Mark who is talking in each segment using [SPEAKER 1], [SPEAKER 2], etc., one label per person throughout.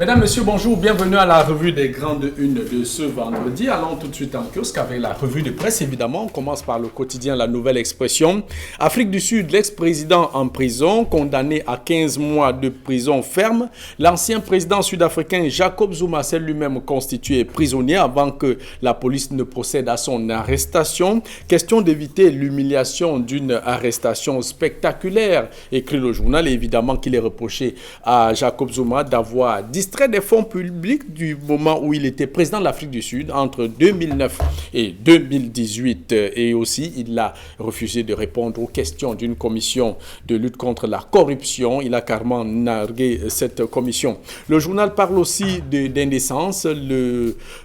[SPEAKER 1] Mesdames, Messieurs, bonjour, bienvenue à la revue des grandes unes de ce vendredi. Allons tout de suite en kiosque avec la revue de presse. Évidemment, on commence par le quotidien La Nouvelle Expression. Afrique du Sud, l'ex-président en prison, condamné à 15 mois de prison ferme. L'ancien président sud-africain Jacob Zuma s'est lui-même constitué prisonnier avant que la police ne procède à son arrestation. Question d'éviter l'humiliation d'une arrestation spectaculaire, écrit le journal. Et évidemment qu'il est reproché à Jacob Zuma d'avoir distrait des fonds publics du moment où il était président de l'Afrique du Sud entre 2009 et 2018. Et aussi, il a refusé de répondre aux questions d'une commission de lutte contre la corruption. Il a carrément nargué cette commission. Le journal parle aussi d'indécence.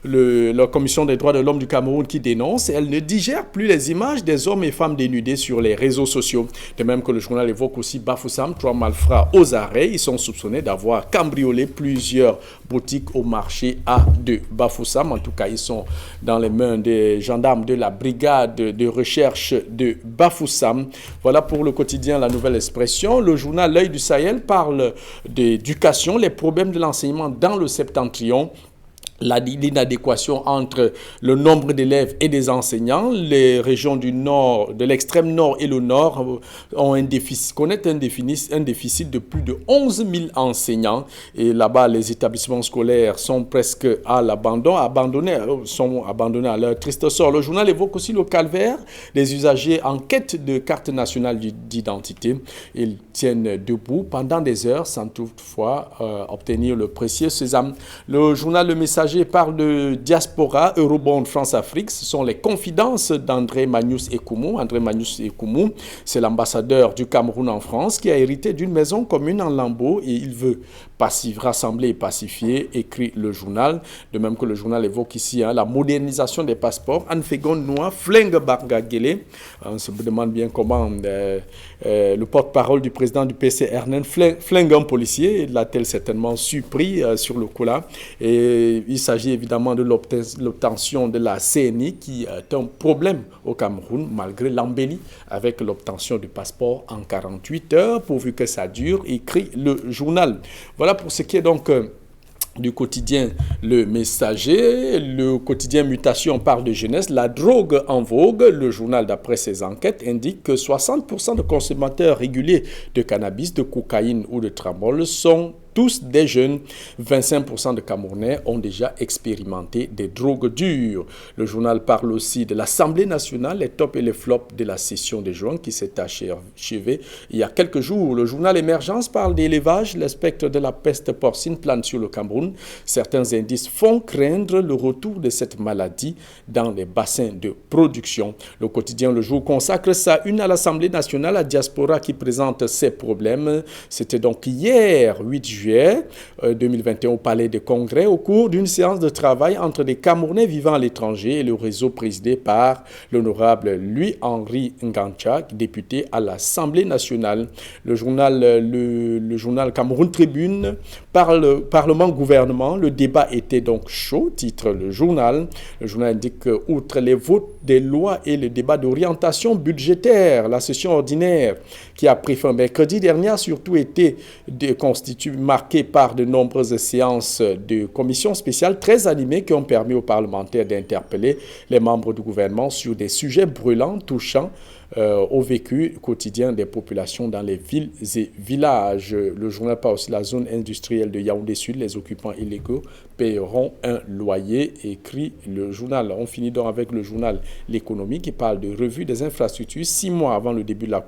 [SPEAKER 1] La commission des droits de l'homme du Cameroun qui dénonce, elle ne digère plus les images des hommes et femmes dénudés sur les réseaux sociaux. De même que le journal évoque aussi Bafoussam, 3 malfrats aux arrêts. Ils sont soupçonnés d'avoir cambriolé plusieurs boutiques au marché A de Bafoussam. En tout cas, ils sont dans les mains des gendarmes de la brigade de recherche de Bafoussam. Voilà pour le quotidien La Nouvelle Expression. Le journal L'Œil du Sahel parle d'éducation, les problèmes de l'enseignement dans le septentrion. L'inadéquation entre le nombre d'élèves et des enseignants. Les régions du nord, de l'extrême nord et le nord connaissent un déficit de plus de 11 000 enseignants. Et là-bas, les établissements scolaires sont presque à l'abandon, sont abandonnés à leur triste sort. Le journal évoque aussi le calvaire des usagers en quête de carte nationale d'identité. Ils tiennent debout pendant des heures sans toutefois obtenir le précieux sésame. Le journal Le Messager parle de diaspora, Eurobond France-Afrique. Ce sont les confidences d'André Magnus Ekoumou. André Magnus Ekoumou, c'est l'ambassadeur du Cameroun en France qui a hérité d'une maison commune en lambeaux et il veut rassembler et pacifier, écrit le journal. De même que le journal évoque ici la modernisation des passeports. Anne-Fégon Noa, Flingue Bargagele. On se demande bien comment le porte-parole du président du PCRN flingue un policier. L'a-t-elle certainement surpris sur le coup là. Et il s'agit évidemment de l'obtention de la CNI qui est un problème au Cameroun malgré l'embellie avec l'obtention du passeport en 48 heures pourvu que ça dure, écrit le journal. Voilà pour ce qui est donc du quotidien Le Messager. Le quotidien Mutation parle de jeunesse. La drogue en vogue. Le journal, d'après ses enquêtes, indique que 60% de consommateurs réguliers de cannabis, de cocaïne ou de tramol sont tous des jeunes. 25% de Camerounais ont déjà expérimenté des drogues dures. Le journal parle aussi de l'Assemblée nationale, les tops et les flops de la session de juin qui s'est achevée il y a quelques jours. Le journal Émergence parle d'élevage. Le spectre de la peste porcine plane sur le Cameroun. Certains indices font craindre le retour de cette maladie dans les bassins de production. Le quotidien Le Jour consacre sa une à l'Assemblée nationale, la diaspora qui présente ses problèmes. C'était donc hier, 8 juillet 2021 au Palais des Congrès au cours d'une séance de travail entre des Camerounais vivant à l'étranger et le réseau présidé par l'honorable Louis-Henri Ngancha, député à l'Assemblée nationale. Le journal Cameroun Tribune parle Parlement-gouvernement. Le débat était donc chaud, titre le journal. Le journal indique qu'outre les votes des lois et le débat d'orientation budgétaire, la session ordinaire qui a pris fin mercredi dernier a surtout été marquée par de nombreuses séances de commissions spéciales très animées qui ont permis aux parlementaires d'interpeller les membres du gouvernement sur des sujets brûlants touchant au vécu quotidien des populations dans les villes et villages. Le journal parle aussi de la zone industrielle de Yaoundé Sud. Les occupants illégaux paieront un loyer, écrit le journal. On finit donc avec le journal L'économie qui parle de revue des infrastructures. 6 mois avant le début de la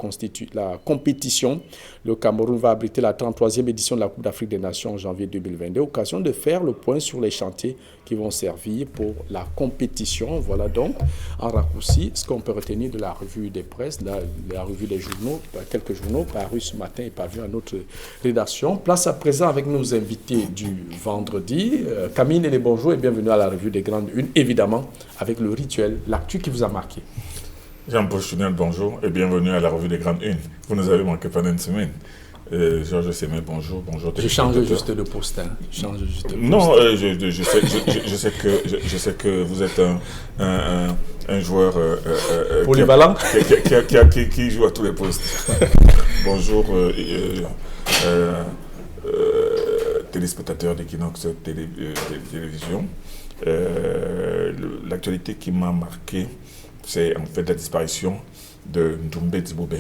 [SPEAKER 1] compétition, le Cameroun va abriter la 33e édition de la Coupe d'Afrique des Nations en janvier 2022. Occasion de faire le point sur les chantiers qui vont servir pour la compétition. Voilà donc en raccourci ce qu'on peut retenir de la revue des presse, la revue des journaux, quelques journaux parus ce matin et parus à notre rédaction. Place à présent avec nos invités du vendredi. Camille Nélé, bonjour et bienvenue à la revue des grandes unes, évidemment avec le rituel, l'actu qui vous a marqué.
[SPEAKER 2] Jean-Paul Chunel, bonjour et bienvenue à la revue des grandes unes. Vous nous avez manqué pendant une semaine. Georges Sémé, bonjour.
[SPEAKER 1] Je change juste de poste.
[SPEAKER 2] Non, je sais que vous êtes un joueur
[SPEAKER 1] polyvalent
[SPEAKER 2] qui joue à tous les postes. Bonjour. téléspectateurs d'Equinox Télévision. L'actualité qui m'a marqué, c'est en fait la disparition de Ndoumbe Dibobé.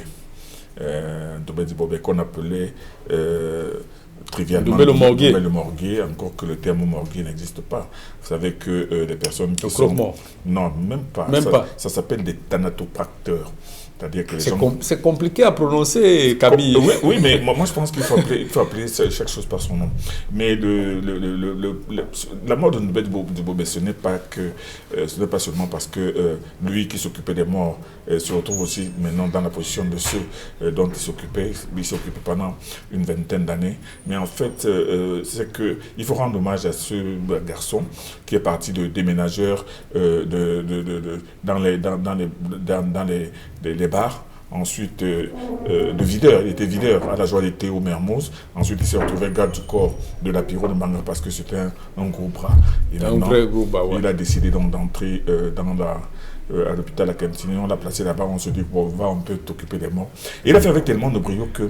[SPEAKER 2] Ndoumbe Dibobé qu'on appelait trivialement
[SPEAKER 1] Ndoumbe
[SPEAKER 2] le morgué, encore que le terme morgué n'existe pas. Vous savez que les personnes qui sont... Non, même pas. Ça s'appelle des thanatopracteurs. C'est-à-dire que
[SPEAKER 1] c'est compliqué à prononcer, Camille.
[SPEAKER 2] Oui, mais moi je pense qu'il faut appeler chaque chose par son nom. Mais la mort de Ndoumbe Dibobé, ce n'est pas seulement parce que lui qui s'occupait des morts se retrouve aussi maintenant dans la position de ceux dont il s'occupait pendant une vingtaine d'années. Mais en fait, c'est qu'il faut rendre hommage à ce garçon qui est parti de déménageur dans les bars, ensuite de videur, il était videur à la Joie d'été au Mermoz, ensuite il s'est retrouvé garde du corps de la Pyro de Banga parce que c'était un gros bras.
[SPEAKER 1] Un vrai gros bras, ouais.
[SPEAKER 2] Il a décidé donc d'entrer à l'hôpital à Cantini, on l'a placé là-bas, on se dit bon, on peut t'occuper des morts. Et il a fait avec tellement de brio que...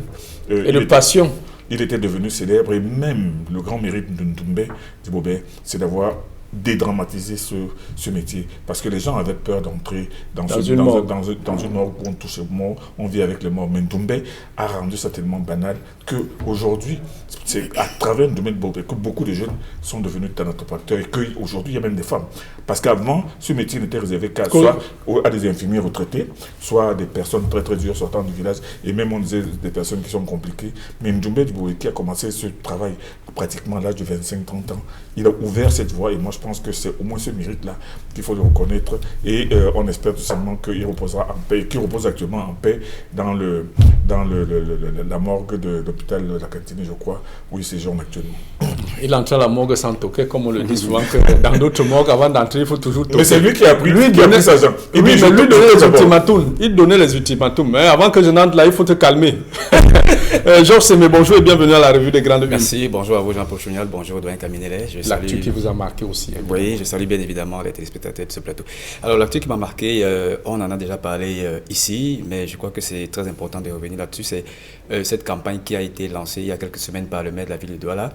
[SPEAKER 1] et de passion.
[SPEAKER 2] Il était devenu célèbre et même le grand mérite de Ndoumbe Dibobé, c'est d'avoir dédramatiser ce métier parce que les gens avaient peur d'entrer dans une morgue où on touche aux morts, on vit avec les morts. Mais Ndoumbe a rendu ça tellement banal qu'aujourd'hui, c'est à travers Ndoumbe Dibobé que beaucoup de jeunes sont devenus thanatopracteurs et qu'aujourd'hui il y a même des femmes. Parce qu'avant, ce métier n'était réservé soit à des infirmiers retraités, soit à des personnes très très dures sortant du village, et même on disait des personnes qui sont compliquées. Mais Ndoumbe Dibobé qui a commencé ce travail pratiquement à l'âge de 25-30 ans, il a ouvert cette voie et moi je pense que c'est au moins ce mérite-là qu'il faut le reconnaître et on espère tout simplement qu'il reposera en paix, qu'il repose actuellement en paix dans la morgue de l'hôpital de la Cantine, je crois, où il séjourne actuellement.
[SPEAKER 1] Il entre à la morgue sans toquer, comme on le dit souvent, que dans d'autres morgues, avant d'entrer, il faut toujours toquer.
[SPEAKER 2] Mais c'est lui qui a pris sa jambe.
[SPEAKER 1] Oui, mais lui donnait les ultimatums. Il donnait les ultimatums. Mais avant que je n'entre là, il faut te calmer. Georges Sémé, bonjour et bienvenue à la revue des Grandes Unes.
[SPEAKER 3] Merci, bonjour à vous Jean-Paul Chounial, bonjour Doyen Caminellet.
[SPEAKER 1] L'actu qui vous a marqué aussi.
[SPEAKER 3] Oui, je salue bien évidemment les téléspectateurs de ce plateau. Alors l'actu qui m'a marqué, on en a déjà parlé ici, mais je crois que c'est très important de revenir là-dessus. C'est cette campagne qui a été lancée il y a quelques semaines par le maire de la ville de Douala,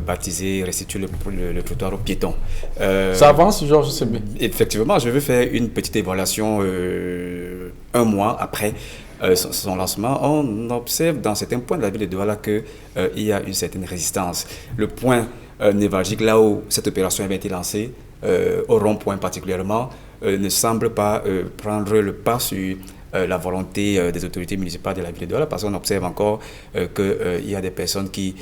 [SPEAKER 3] baptisée Restituer le trottoir aux piétons.
[SPEAKER 1] Ça avance, Georges Sémé?
[SPEAKER 3] Effectivement, je veux faire une petite évaluation un mois après son lancement. On observe dans certains points de la ville de Douala qu'il y a une certaine résistance. Le point névralgique, là où cette opération avait été lancée, au rond-point particulièrement, ne semble pas prendre le pas sur la volonté des autorités municipales de la ville de Douala, parce qu'on observe encore qu'il y a des personnes qui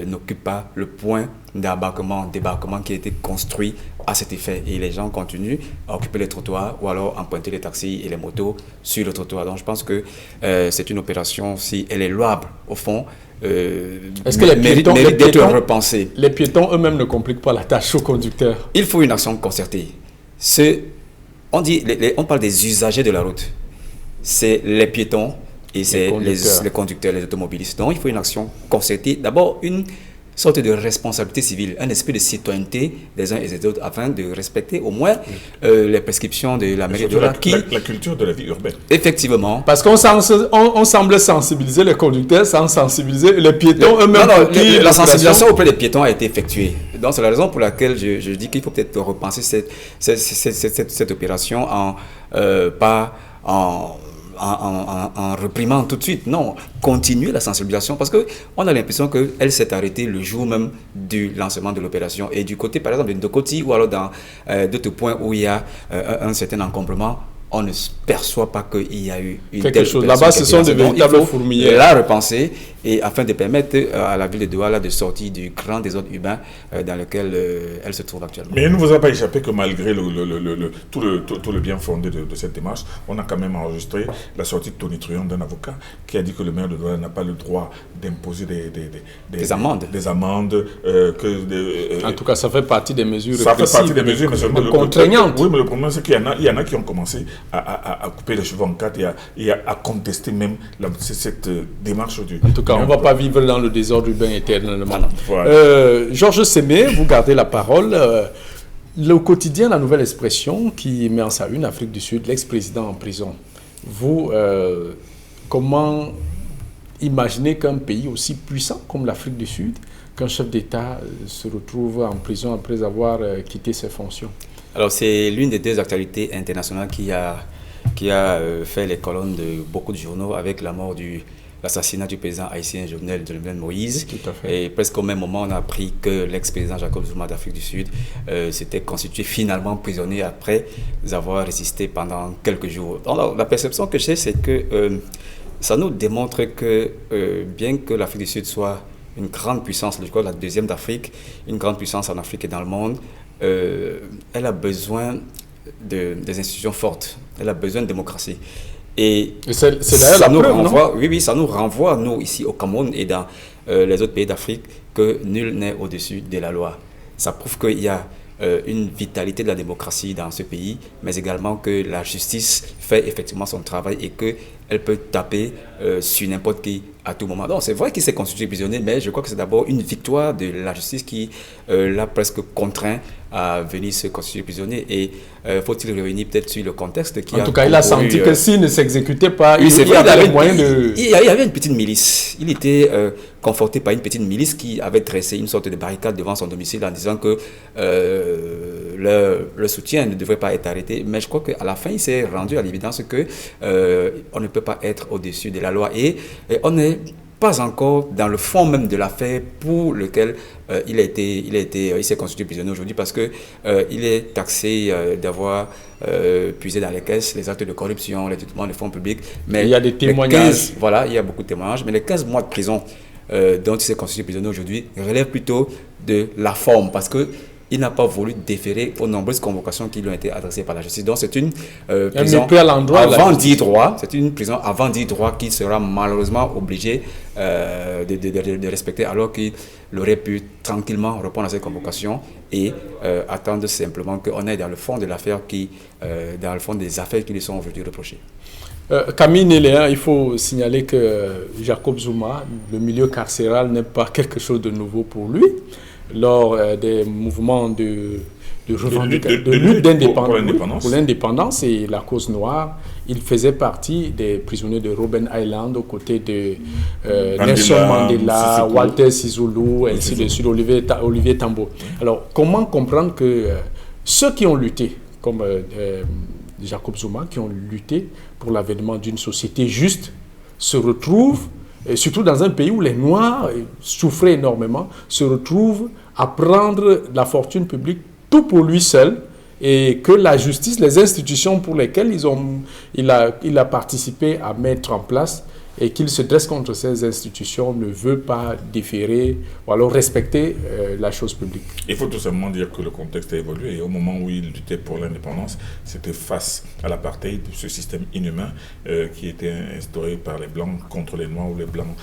[SPEAKER 3] n'occupent pas le point débarquement qui a été construit à cet effet. Et les gens continuent à occuper les trottoirs ou alors emprunter les taxis et les motos sur le trottoir. Donc je pense que c'est une opération, si elle est louable au fond,
[SPEAKER 1] est-ce que mérite d'être repensée. Les piétons eux-mêmes ne compliquent pas la tâche aux conducteurs?
[SPEAKER 3] Il faut une action concertée. On parle des usagers de la route. C'est les piétons et c'est les conducteurs, les automobilistes. Donc il faut une action concertée. D'abord, une sorte de responsabilité civile, un esprit de citoyenneté des uns et des autres afin de respecter au moins les prescriptions de la mairie de Douala.
[SPEAKER 2] La culture de la vie urbaine.
[SPEAKER 3] Effectivement.
[SPEAKER 1] Parce qu'on semblait sensibiliser les conducteurs sans sensibiliser les piétons eux-mêmes.
[SPEAKER 3] La sensibilisation auprès des piétons a été effectuée. Donc c'est la raison pour laquelle je dis qu'il faut peut-être repenser cette opération en reprimant tout de suite. Non, continuer la sensibilisation parce qu'on a l'impression qu'elle s'est arrêtée le jour même du lancement de l'opération. Et du côté, par exemple, de Ndokoti ou alors dans d'autres points où il y a un certain encombrement, on ne perçoit pas qu'il y a eu une
[SPEAKER 1] quelque chose. Là-bas, ce sont des véritables fourmilières.
[SPEAKER 3] La repenser et afin de permettre à la ville de Douala de sortir du grand désordre urbain dans lequel elle se trouve actuellement.
[SPEAKER 2] Mais il ne vous a pas échappé que malgré tout le bien fondé de cette démarche, on a quand même enregistré la sortie de Tony Truant d'un avocat qui a dit que le maire de Douala n'a pas le droit d'imposer des amendes.
[SPEAKER 1] En tout cas, ça fait partie des mesures
[SPEAKER 2] répressives. Ça fait partie des mesures, mais seulement
[SPEAKER 1] contraignantes.
[SPEAKER 2] Oui, mais le problème, c'est qu'il y en a qui ont commencé à couper les cheveux en quatre et à contester même cette démarche du...
[SPEAKER 1] En tout cas, on ne va pas vivre dans le désordre urbain éternellement. Georges Sémé, vous gardez la parole. Le quotidien, la nouvelle expression qui met en sa une Afrique du Sud, l'ex-président en prison. Vous, comment imaginer qu'un pays aussi puissant comme l'Afrique du Sud, qu'un chef d'État se retrouve en prison après avoir quitté ses fonctions?
[SPEAKER 3] Alors, c'est l'une des deux actualités internationales qui a fait les colonnes de beaucoup de journaux avec la mort l'assassinat du président haïtien Jovenel Moïse.
[SPEAKER 1] Tout à fait.
[SPEAKER 3] Et presque au même moment, on a appris que l'ex-président Jacob Zuma d'Afrique du Sud s'était constitué finalement prisonnier après avoir résisté pendant quelques jours. Donc, la perception que j'ai, c'est que ça nous démontre que bien que l'Afrique du Sud soit une grande puissance, je crois la deuxième d'Afrique, une grande puissance en Afrique et dans le monde, elle a besoin des institutions fortes, elle a besoin de démocratie. Et
[SPEAKER 1] c'est d'ailleurs la preuve, non?
[SPEAKER 3] Oui, ça nous renvoie, nous, ici au Cameroun et dans les autres pays d'Afrique, que nul n'est au-dessus de la loi. Ça prouve qu'il y a une vitalité de la démocratie dans ce pays, mais également que la justice fait effectivement son travail et qu'elle peut taper sur n'importe qui à tout moment. Donc c'est vrai qu'il s'est constitué prisonnier, mais je crois que c'est d'abord une victoire de la justice qui l'a presque contraint à venir se constituer prisonnier. Et faut-il revenir peut-être sur le contexte qui
[SPEAKER 1] En tout cas, il a senti que s'il ne s'exécutait pas, il avait les moyens de...
[SPEAKER 3] Il y avait une petite milice. Il était conforté par une petite milice qui avait dressé une sorte de barricade devant son domicile en disant que le soutien ne devrait pas être arrêté. Mais je crois qu'à la fin, il s'est rendu à l'évidence que on ne peut pas être au-dessus de la loi. Et on n'est pas encore dans le fond même de l'affaire pour lequel il s'est constitué prisonnier aujourd'hui parce que il est taxé d'avoir puisé dans les caisses les actes de corruption, les détournements de fonds publics. Mais
[SPEAKER 1] il y a des témoignages.
[SPEAKER 3] Il y a beaucoup de témoignages, mais les 15 mois de prison dont il s'est constitué prisonnier aujourd'hui relèvent plutôt de la forme parce que il n'a pas voulu déférer aux nombreuses convocations qui lui ont été adressées par la justice. Donc c'est une prison avant dit droit. C'est une prison avant dit droit qu'il sera malheureusement obligé de respecter, alors qu'il aurait pu tranquillement répondre à ces convocations et attendre simplement qu'on aille dans le fond de l'affaire dans le fond des affaires qui lui sont aujourd'hui reprochées.
[SPEAKER 1] Camille Néléan, il faut signaler que Jacob Zuma, le milieu carcéral n'est pas quelque chose de nouveau pour lui. Lors des mouvements de lutte d'indépendance pour l'indépendance et la cause noire, il faisait partie des prisonniers de Robben Island aux côtés de Nelson Mandela, Walter Sisulu, ainsi de suite, Olivier Tambo. Alors, comment comprendre que ceux qui ont lutté, comme Jacob Zuma, qui ont lutté pour l'avènement d'une société juste, se retrouvent, et surtout dans un pays où les Noirs souffraient énormément, se retrouvent à prendre la fortune publique tout pour lui seul, et que la justice, les institutions pour lesquelles il a participé à mettre en place et qu'il se dresse contre ces institutions ne veut pas déférer ou alors respecter la chose publique.
[SPEAKER 2] Il faut tout simplement dire que le contexte a évolué et au moment où il luttait pour l'indépendance, c'était face à l'apartheid, ce système inhumain qui était instauré par les Blancs contre les Noirs, où les Blancs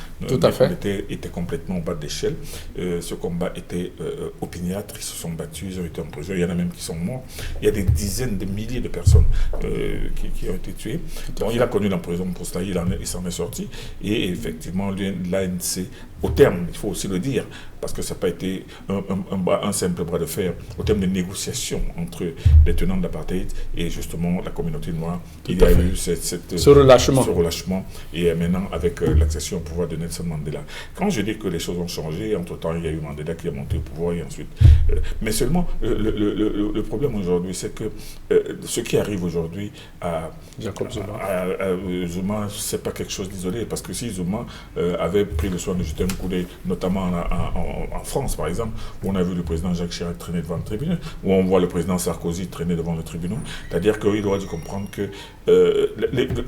[SPEAKER 2] étaient complètement au bas de l'échelle. Ce combat était opiniâtre, ils se sont battus, ils ont été en prison, il y en a même qui sont morts. Il y a des dizaines de milliers de personnes qui ont été tuées. Donc il a connu la prison pour cela, il s'en est sorti. Et effectivement, l'ANC, au terme, il faut aussi le dire, parce que ça n'a pas été un simple bras de fer, au terme de négociations entre les tenants de l'apartheid et justement la communauté noire, il y a eu ce relâchement. Et maintenant, avec l'accession au pouvoir de Nelson Mandela. Quand je dis que les choses ont changé, entre-temps, il y a eu Mandela qui est monté au pouvoir et ensuite... mais seulement, le problème aujourd'hui, c'est que ce qui arrive aujourd'hui à Zuma, ce n'est pas quelque chose d'isolé, parce que si Zuma avait pris le soin de jeter un coup d'œil, notamment en France, par exemple, où on a vu le président Jacques Chirac traîner devant le tribunal, où on voit le président Sarkozy traîner devant le tribunal, c'est-à-dire qu'il doit comprendre que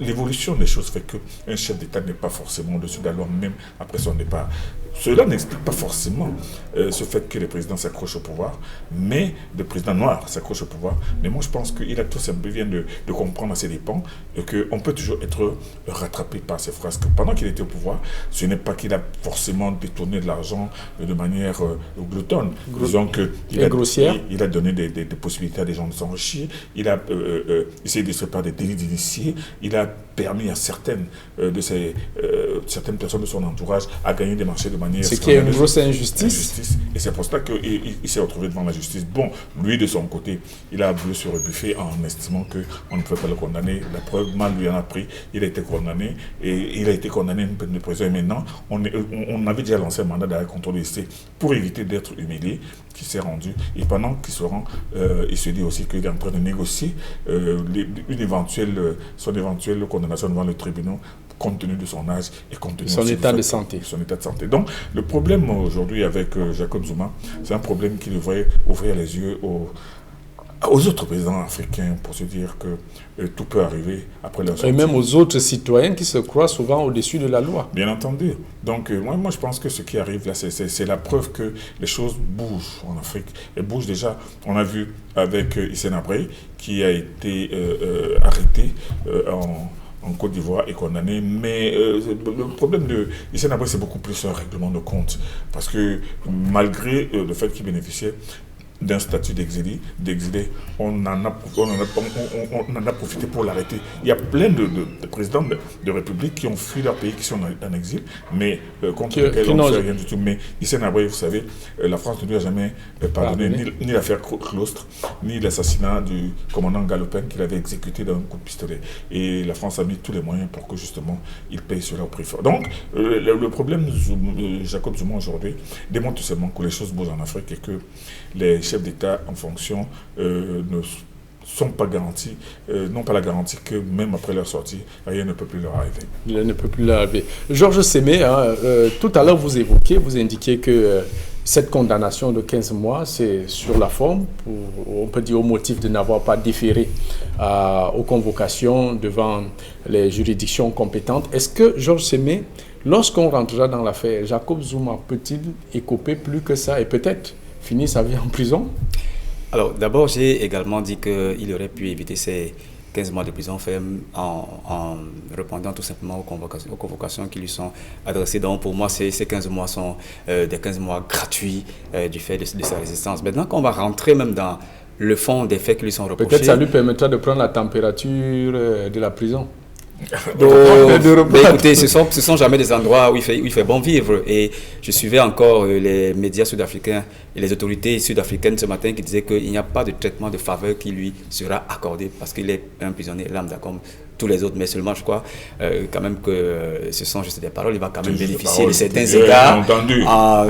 [SPEAKER 2] l'évolution des choses fait qu'un chef d'État n'est pas forcément au-dessus de la loi, même après son départ. Cela n'explique pas forcément ce fait que les présidents s'accrochent au pouvoir, mais le président noir s'accroche au pouvoir. Mais moi, je pense qu'il a tout simplement besoin de comprendre à ses dépens qu'on peut toujours être rattrapé par ces phrases. Que pendant qu'il était au pouvoir, ce n'est pas qu'il a forcément détourné de l'argent de manière gloutonne. Disons qu'il a donné des possibilités à des gens de s'enrichir, il a essayé de se faire des délits d'initiés, il a permis à certaines personnes de son entourage à gagner des marchés de manière...
[SPEAKER 1] Ce qui est une grosse injustice.
[SPEAKER 2] Et c'est pour ça qu'il s'est retrouvé devant la justice. Bon, lui, de son côté, il a voulu se rebuffer en estimant qu'on ne pouvait pas le condamner. La preuve, mal lui en a pris. Il a été condamné. Et il a été condamné à une peine de prison. Et maintenant, on avait déjà lancé un mandat d'arrêt contre l'OIC pour éviter d'être humilié, qui s'est rendu. Et pendant qu'il se rend, il se dit aussi qu'il est en train de négocier son éventuelle condamnation devant le tribunal, compte tenu de son âge et compte tenu de
[SPEAKER 1] son état de santé.
[SPEAKER 2] Donc, le problème aujourd'hui avec Jacob Zuma, c'est un problème qui devrait ouvrir les yeux aux autres présidents africains pour se dire que tout peut arriver après leur sortie.
[SPEAKER 1] Et même aux autres citoyens qui se croient souvent au-dessus de la loi.
[SPEAKER 2] Bien entendu. Donc, moi, je pense que ce qui arrive là, c'est la preuve que les choses bougent en Afrique. Elles bougent déjà. On a vu avec Hissène Habré, qui a été arrêté en Côte d'Ivoire et condamné. Mais le problème de Hissène Habré, c'est beaucoup plus un règlement de compte. Parce que malgré le fait qu'il bénéficiait d'un statut d'exilé, on en a profité pour l'arrêter. Il y a plein de présidents de républiques qui ont fui leur pays, qui sont en exil, mais contre lesquels on ne fait rien du tout. Mais Hissène Habré, vous savez, la France ne lui a jamais pardonné ni l'affaire Claustre, ni l'assassinat du commandant Galopin qu'il avait exécuté d'un coup de pistolet. Et la France a mis tous les moyens pour que justement il paye cela au prix fort. Donc, le problème de Jacob Zuma aujourd'hui démontre tout simplement que les choses bougent en Afrique et que les chefs d'État en fonction ne sont pas garantis, n'ont pas la garantie que même après leur sortie, rien ne peut plus leur arriver.
[SPEAKER 1] Il ne peut plus leur arriver. Georges Sémé, tout à l'heure vous indiquiez que cette condamnation de 15 mois, c'est sur la forme, on peut dire au motif de n'avoir pas déféré aux convocations devant les juridictions compétentes. Est-ce que, Georges Sémé, lorsqu'on rentrera dans l'affaire, Jacob Zuma peut-il écoper plus que ça et peut-être finir sa vie en prison?
[SPEAKER 3] Alors, d'abord, j'ai également dit qu'il aurait pu éviter ces 15 mois de prison ferme en répondant tout simplement aux convocations qui lui sont adressées. Donc, pour moi, ces 15 mois sont des 15 mois gratuits du fait de sa résistance. Maintenant qu'on va rentrer même dans le fond des faits qui lui sont reprochés...
[SPEAKER 1] Peut-être ça lui permettra de prendre la température de la prison.
[SPEAKER 3] Mais écoutez, ce sont jamais des endroits où il fait bon vivre. Et je suivais encore les médias sud-africains et les autorités sud-africaines ce matin qui disaient qu'il n'y a pas de traitement de faveur qui lui sera accordé parce qu'il est un prisonnier lambda comme tous les autres. Mais seulement, je crois quand même que ce sont juste des paroles. Il va quand même bénéficier de certains égards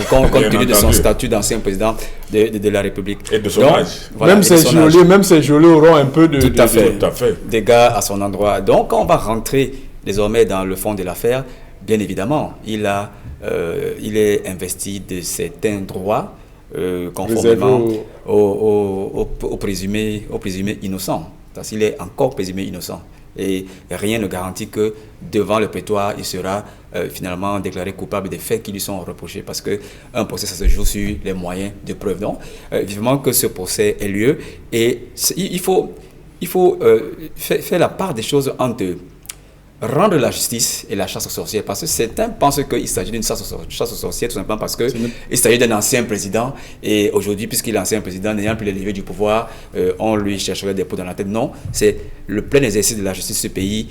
[SPEAKER 3] compte tenu de son statut d'ancien président de la République.
[SPEAKER 2] Et de son âge.
[SPEAKER 1] Voilà, même ces geôliers auront un peu de...
[SPEAKER 3] Tout à fait. Dégâts à son endroit. Donc, on va rentrer désormais dans le fond de l'affaire. Bien évidemment, il est investi de certains droits conformément au présumé innocent. Parce qu'il est encore présumé innocent. Et rien ne garantit que devant le prétoire, il sera finalement déclaré coupable des faits qui lui sont reprochés. Parce qu'un procès, ça se joue sur les moyens de preuve. Donc, vivement que ce procès ait lieu. Et il faut faire la part des choses entre rendre la justice et la chasse aux sorcières, parce que certains pensent qu'il s'agit d'une chasse aux sorcières tout simplement parce qu'il s'agit d'un ancien président et aujourd'hui, puisqu'il est ancien président, n'ayant plus les leviers du pouvoir, on lui chercherait des poux dans la tête. Non, c'est le plein exercice de la justice de ce pays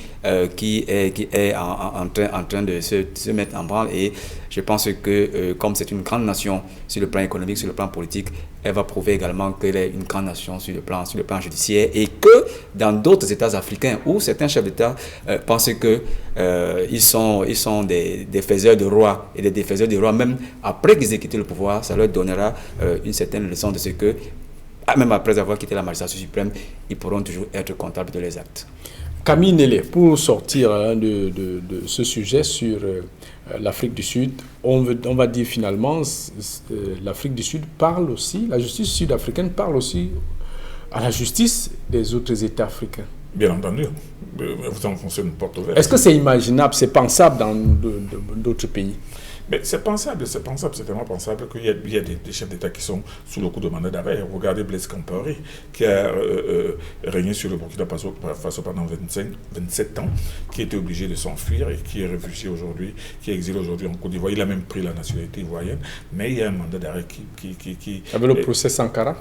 [SPEAKER 3] qui est en train de se mettre en branle et je pense que comme c'est une grande nation sur le plan économique, sur le plan politique, elle va prouver également qu'elle est une grande nation sur le plan judiciaire et que dans d'autres États africains où certains chefs d'État pensent qu'ils sont des faiseurs de rois et des défaiseurs de rois, même après qu'ils aient quitté le pouvoir, ça leur donnera une certaine leçon de ce que, même après avoir quitté la magistrature suprême, ils pourront toujours être comptables de leurs actes.
[SPEAKER 1] Camille Nélé, pour sortir de ce sujet sur l'Afrique du Sud, on va dire finalement, l'Afrique du Sud parle aussi, la justice sud-africaine parle aussi à la justice des autres États africains.
[SPEAKER 2] Bien entendu, vous enfoncez une porte ouverte.
[SPEAKER 1] Est-ce que c'est imaginable, c'est pensable dans d'autres pays?
[SPEAKER 2] Mais c'est pensable, c'est tellement pensable qu'il y a des chefs d'État qui sont sous le coup de mandat d'arrêt. Regardez Blaise Compaoré, qui a régné sur le Burkina Faso pendant 27 ans, qui était obligé de s'enfuir et qui est réfugié aujourd'hui, qui est exilé aujourd'hui en Côte d'Ivoire. Il a même pris la nationalité ivoirienne, mais il y a un mandat d'arrêt qui...
[SPEAKER 1] Avec le procès Sankara?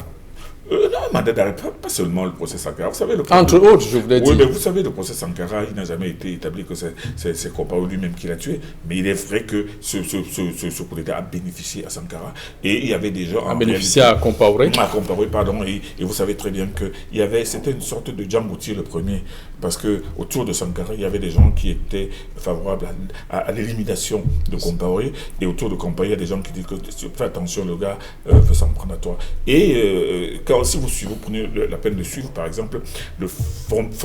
[SPEAKER 2] Non, un mandat d'arrêt, pas seulement le procès Sankara. Vous savez,
[SPEAKER 1] entre autres, je voulais dire.
[SPEAKER 2] Oui, mais vous savez, le procès Sankara, il n'a jamais été établi que c'est Compaoré lui-même qui l'a tué. Mais il est vrai que ce coup d'État a bénéficié à Sankara. Et il y avait des gens...
[SPEAKER 1] A bénéficié à Compaoré.
[SPEAKER 2] À Compaoré, pardon. Et vous savez très bien que c'était une sorte de Djambouti le premier. Parce que autour de Sankara, il y avait des gens qui étaient favorables à l'élimination de Compaoré. Et autour de Compaoré, il y a des gens qui disent que fais attention, le gars veut s'en prendre à toi. Et si vous prenez la peine de suivre, par exemple, le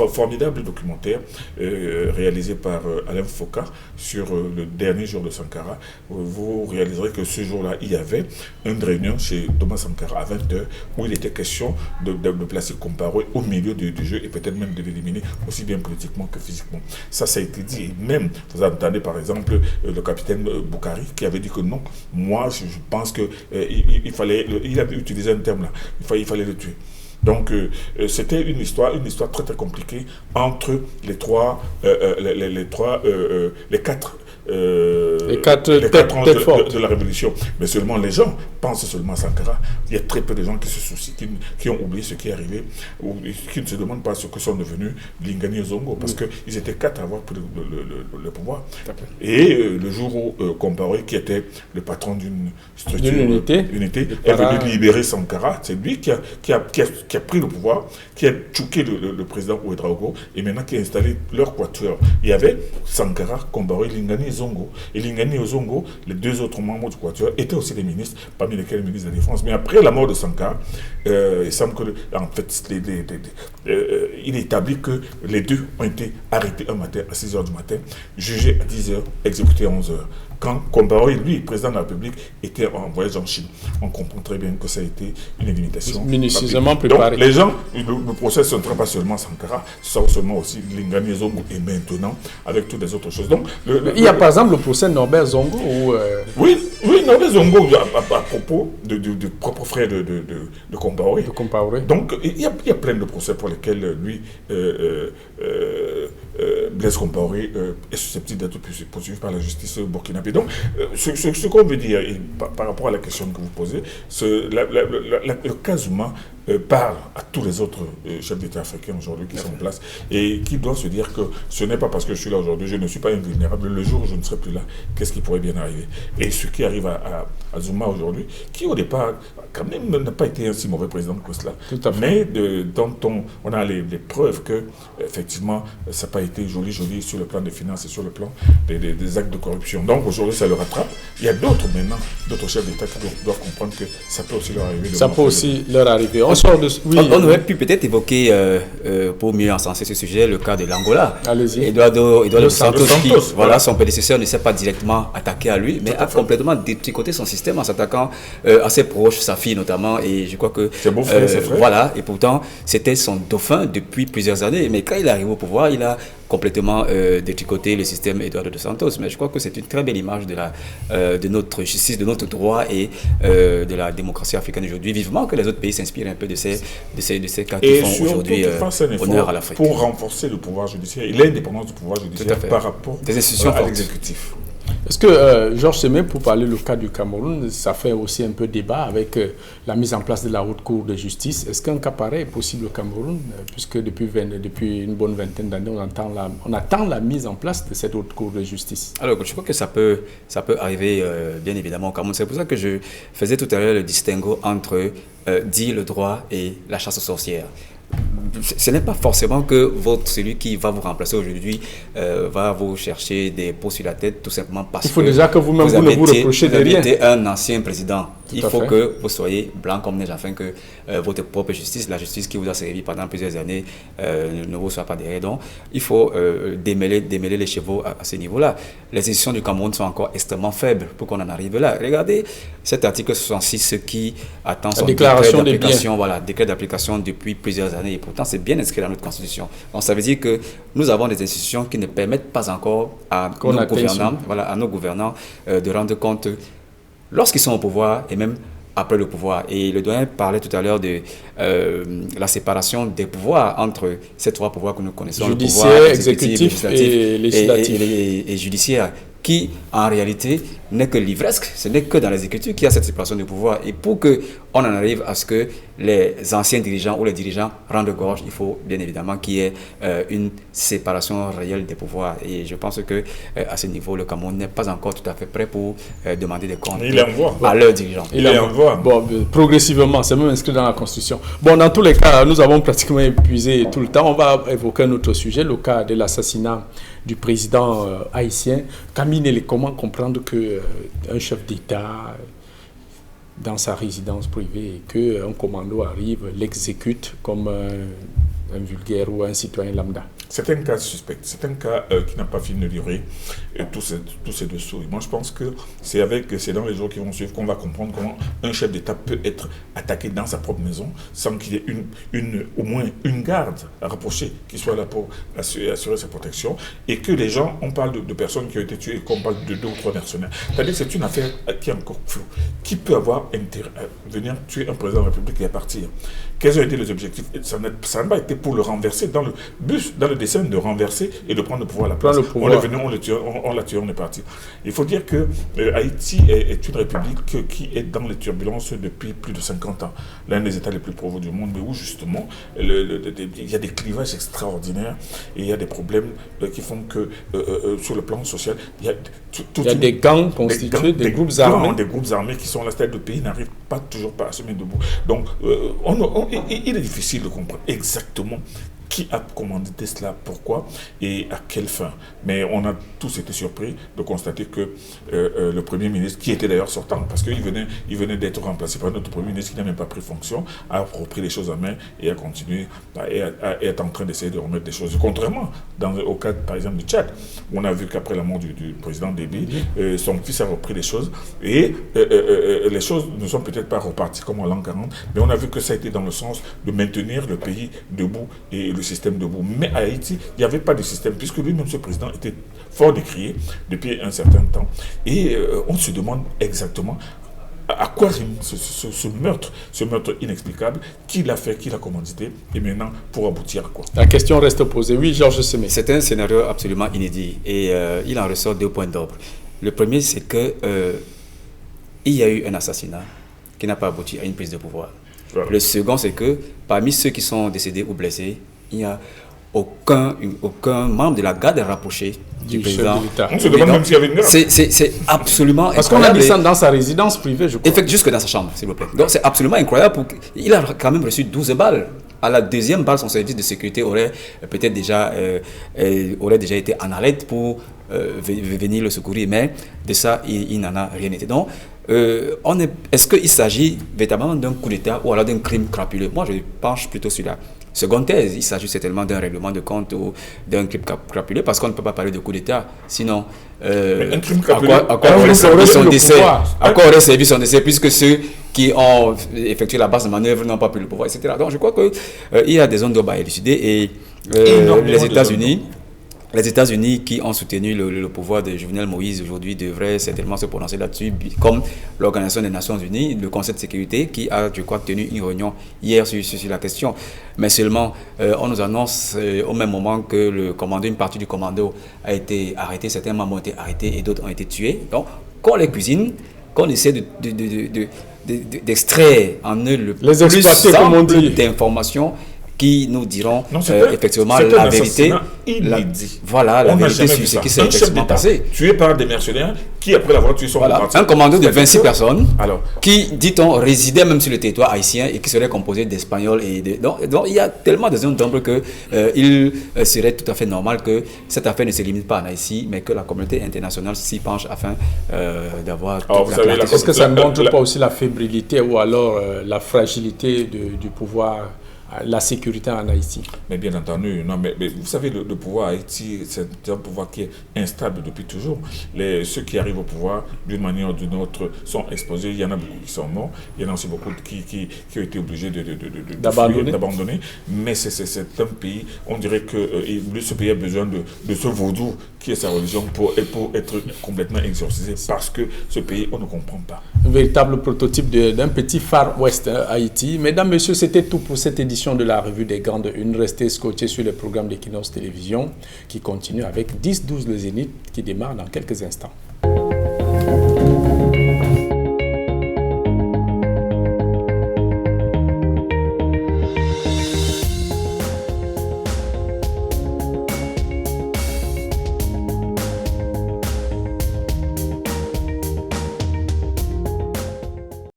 [SPEAKER 2] formidable documentaire réalisé par Alain Foka sur le dernier jour de Sankara, vous réaliserez que ce jour-là, il y avait une réunion chez Thomas Sankara à 20h où il était question de placer Compaoré au milieu du jeu et peut-être même de l'éliminer aussi bien politiquement que physiquement. Ça a été dit. Et même, vous entendez par exemple le capitaine Boukari qui avait dit que non, moi je pense que il avait utilisé un terme là, il fallait le tuer. Donc c'était une histoire très très compliquée entre les quatre ans de la révolution. Mais seulement les gens pensent seulement à Sankara. Il y a très peu de gens qui se soucient, qui ont oublié ce qui est arrivé, ou qui ne se demandent pas ce que sont devenus Lingani et Zongo, parce qu'ils étaient 4 à avoir pris le pouvoir. Et le jour où Compaoré, qui était le patron d'une structure, unité, est venu libérer Sankara, c'est lui qui a pris le pouvoir, qui a tchouqué le président Ouedraogo, et maintenant qui a installé leur quatuor. Il y avait Sankara, Compaoré, Lingani et Zongo. Et Lingani et Zongo, les 2 autres membres du quatuor, étaient aussi des ministres, parmi lesquels le ministre de la Défense. Mais après la mort de Sankara, il semble que, en fait, il est établi que les 2 ont été arrêtés un matin à 6h du matin, jugés à 10h, exécutés à 11h. Quand Compaoré, lui, président de la République, était en voyage en Chine. On comprend très bien que ça a été une élimitation.
[SPEAKER 1] Minutieusement préparée.
[SPEAKER 2] Donc, les gens, le procès ne sera pas seulement Sankara, ce sera seulement aussi Lingani Zongo et maintenant, avec toutes les autres choses. Donc,
[SPEAKER 1] il y a par exemple le procès Norbert Zongo où,
[SPEAKER 2] Oui, Norbert Zongo, à propos du propre frère de Compaoré. Donc, il y a plein de procès pour lesquels lui, Blaise Compaoré, est susceptible d'être poursuivi par la justice burkinabé. Donc, ce qu'on veut dire, et par rapport à la question que vous posez, le cas Zuma parle à tous les autres chefs d'État africains aujourd'hui qui sont en place et qui doivent se dire que ce n'est pas parce que je suis là aujourd'hui, je ne suis pas invulnérable. Le jour où je ne serai plus là, qu'est-ce qui pourrait bien arriver? Et ce qui arrive à Zuma aujourd'hui, qui au départ, quand même, n'a pas été un si mauvais président que cela, mais dont on a les preuves que, effectivement, ça n'a pas été joli sur le plan des finances et sur le plan des actes de corruption. Donc aujourd'hui, ça le rattrape. Il y a d'autres chefs d'État qui doivent comprendre que ça peut aussi leur arriver.
[SPEAKER 1] Ça peut aussi leur arriver.
[SPEAKER 3] On aurait pu peut-être évoquer, pour mieux encenser ce sujet, le cas de l'Angola.
[SPEAKER 1] Allez-y.
[SPEAKER 3] Eduardo dos Santos, voilà, son prédécesseur ne s'est pas directement attaqué à lui, mais a complètement détricoté son système en s'attaquant à ses proches, sa fille notamment, et je crois que...
[SPEAKER 2] C'est beau frère, c'est vrai.
[SPEAKER 3] Voilà, et pourtant, c'était son dauphin depuis plusieurs années, mais quand il arrive au pouvoir, il a complètement détricoté le système Eduardo dos Santos. Mais je crois que c'est une très belle image de notre justice, de notre droit et de la démocratie africaine aujourd'hui. Vivement que les autres pays s'inspirent un peu de ces cas qui font aujourd'hui honneur à l'Afrique.
[SPEAKER 2] Pour renforcer le pouvoir judiciaire et l'indépendance du pouvoir judiciaire par rapport à l'exécutif.
[SPEAKER 1] Est-ce que, Georges Semé, pour parler le cas du Cameroun, ça fait aussi un peu débat avec la mise en place de la haute cour de justice. Est-ce qu'un cas pareil est possible au Cameroun, puisque depuis une bonne vingtaine d'années, on attend la mise en place de cette haute cour de justice?
[SPEAKER 3] Alors, je crois que ça peut arriver, bien évidemment, au Cameroun. C'est pour ça que je faisais tout à l'heure le distinguo entre dire le droit et la chasse aux sorcières. Ce n'est pas forcément que celui qui va vous remplacer aujourd'hui va vous chercher des pots sur la tête tout simplement parce que...
[SPEAKER 1] Il faut déjà que vous-même vous ne vous reprochez de rien.
[SPEAKER 3] Vous êtes un ancien président. Il faut que vous soyez blanc comme neige afin que votre propre justice, la justice qui vous a servi pendant plusieurs années, ne vous soit pas derrière. Donc, il faut démêler les chevaux à ce niveau-là. Les institutions du Cameroun sont encore extrêmement faibles pour qu'on en arrive là. Regardez cet article 66 qui attend son décret d'application. Voilà, décret d'application depuis plusieurs années. Et pourtant, c'est bien inscrit dans notre Constitution. Donc, ça veut dire que nous avons des institutions qui ne permettent pas encore à nos gouvernants de rendre compte lorsqu'ils sont au pouvoir et même après le pouvoir. Et le doyen parlait tout à l'heure de la séparation des pouvoirs entre ces 3 pouvoirs que nous connaissons,
[SPEAKER 1] judiciaire,
[SPEAKER 3] le pouvoir exécutif,
[SPEAKER 1] et législatif
[SPEAKER 3] et judiciaire, qui en réalité n'est que livresque, ce n'est que dans les Écritures qu'il y a cette séparation du pouvoir. Et pour qu'on en arrive à ce que les anciens dirigeants ou les dirigeants rendent gorge, il faut bien évidemment qu'il y ait une séparation réelle des pouvoirs. Et je pense que à ce niveau, le Cameroun n'est pas encore tout à fait prêt pour demander des comptes à leurs dirigeants.
[SPEAKER 1] Il est en voie. Bon, progressivement, c'est même inscrit dans la Constitution. Bon, dans tous les cas, nous avons pratiquement épuisé tout le temps. On va évoquer un autre sujet, le cas de l'assassinat du président haïtien. Camille Nelly, comment comprendre qu'un chef d'État dans sa résidence privée et qu'un commando arrive, l'exécute comme un vulgaire ou un citoyen lambda?
[SPEAKER 2] C'est un cas suspect, c'est un cas qui n'a pas fini de durer tous ces dessous. Et moi, je pense que c'est dans les jours qui vont suivre qu'on va comprendre comment un chef d'État peut être attaqué dans sa propre maison sans qu'il y ait au moins une garde à rapprocher qui soit là pour assurer sa protection. Et que les gens, on parle de personnes qui ont été tuées, qu'on parle de 2 ou 3 mercenaires. C'est-à-dire que c'est une affaire qui est encore floue. Qui peut avoir intérêt à venir tuer un président de la République et à partir? Quels ont été les objectifs? Ça n'a pas été pour le renverser dans le dessein de renverser et de prendre le pouvoir à la place. On est venu, on l'a tué, on est parti. Il faut dire que Haïti est une république qui est dans les turbulences depuis plus de 50 ans. L'un des États les plus pauvres du monde, mais où justement il y a des clivages extraordinaires et il y a des problèmes qui font que sur le plan social, il y a
[SPEAKER 1] des gangs constitués, des groupes armés.
[SPEAKER 2] Des groupes armés qui sont là, c'est-à-dire que le pays n'arrive pas toujours pas à se mettre debout. Donc, il est difficile de comprendre exactement qui a commandité cela, pourquoi et à quelle fin. Mais on a tous été surpris de constater que le Premier ministre, qui était d'ailleurs sortant, parce qu'il venait d'être remplacé par notre Premier ministre qui n'a même pas pris fonction, a repris les choses en main et a continué et est en train d'essayer de remettre des choses. Contrairement au cas, par exemple, du Tchad, où on a vu qu'après la mort du président Déby, son fils a repris les choses et les choses ne sont peut-être pas reparties comme en l'an 40, mais on a vu que ça a été dans le sens de maintenir le pays debout et le système debout. Mais à Haïti, il n'y avait pas de système, puisque lui-même, ce président, était fort décrié depuis un certain temps. Et on se demande exactement à quoi rime ce meurtre inexplicable, qui l'a fait, qui l'a commandité, et maintenant, pour aboutir à quoi?
[SPEAKER 1] La question reste posée. Oui, Georges Semé.
[SPEAKER 3] C'est un scénario absolument inédit, et il en ressort 2 points d'ordre. Le premier, c'est que il y a eu un assassinat qui n'a pas abouti à une prise de pouvoir. Voilà. Le second, c'est que parmi ceux qui sont décédés ou blessés, il n'y a aucun membre de la garde rapprochée du président.
[SPEAKER 2] On se demande même s'il y avait une garde.
[SPEAKER 3] C'est absolument incroyable.
[SPEAKER 1] Parce qu'on a dit ça dans sa résidence privée, je crois.
[SPEAKER 3] Effectivement, jusque dans sa chambre, s'il vous plaît. Donc c'est absolument incroyable. Il a quand même reçu 12 balles. À la 2e balle, son service de sécurité aurait peut-être déjà été en alerte pour venir le secourir. Mais de ça, il n'en a rien été. Donc, est-ce qu'il s'agit véritablement d'un coup d'État ou alors d'un crime crapuleux? Moi, je penche plutôt sur la seconde thèse. Il s'agit certainement d'un règlement de compte ou d'un crime crapuleux, parce qu'on ne peut pas parler de coup d'État. Sinon,
[SPEAKER 2] un crime crapuleux,
[SPEAKER 3] à quoi aurait servi son décès? À quoi aurait servi son décès, puisque ceux qui ont effectué la base de manœuvre n'ont pas pu le pouvoir, etc. Donc, je crois qu'il y a des zones d'ombre à élucider et les États-Unis qui ont soutenu le pouvoir de Jovenel Moïse aujourd'hui devraient certainement se prononcer là-dessus, comme l'Organisation des Nations Unies, le Conseil de sécurité, qui a, je crois, tenu une réunion hier sur la question. Mais seulement, on nous annonce au même moment que une partie du commando a été arrêtée, certains membres ont été arrêtés et d'autres ont été tués. Donc, qu'on les cuisine, qu'on essaie d'extraire en eux le plus d'informations qui nous diront effectivement la vérité. Voilà, la vérité sur ce qui s'est effectivement passé.
[SPEAKER 2] Tué par des mercenaires qui, après l'avoir tué, sont repartis.
[SPEAKER 3] Un commando de 26 personnes qui, dit-on, résidait même sur le territoire haïtien et qui serait composé d'Espagnols. Donc, il y a tellement de zones d'ombre qu'il serait tout à fait normal que cette affaire ne se limite pas en Haïti, mais que la communauté internationale s'y penche afin d'avoir toute la clarté.
[SPEAKER 1] Est-ce que ça ne montre pas aussi la fébrilité ou alors la fragilité du pouvoir, la sécurité en Haïti?
[SPEAKER 2] Mais bien entendu, non, mais vous savez, le pouvoir à Haïti, c'est un pouvoir qui est instable depuis toujours. Ceux qui arrivent au pouvoir, d'une manière ou d'une autre, sont exposés. Il y en a beaucoup qui sont morts, il y en a aussi beaucoup qui ont été obligés d'abandonner. Mais c'est un pays, on dirait que ce pays a besoin de ce vaudou qui est sa religion pour être complètement exorcisé, parce que ce pays, on ne comprend pas.
[SPEAKER 1] Un véritable prototype d'un petit Far West, Haïti. Mesdames, Messieurs, c'était tout pour cette édition de la revue des Grandes Unes. Restez scotchés sur les programmes d'Equinox Télévision qui continue avec 10-12 le Zénith qui démarre dans quelques instants.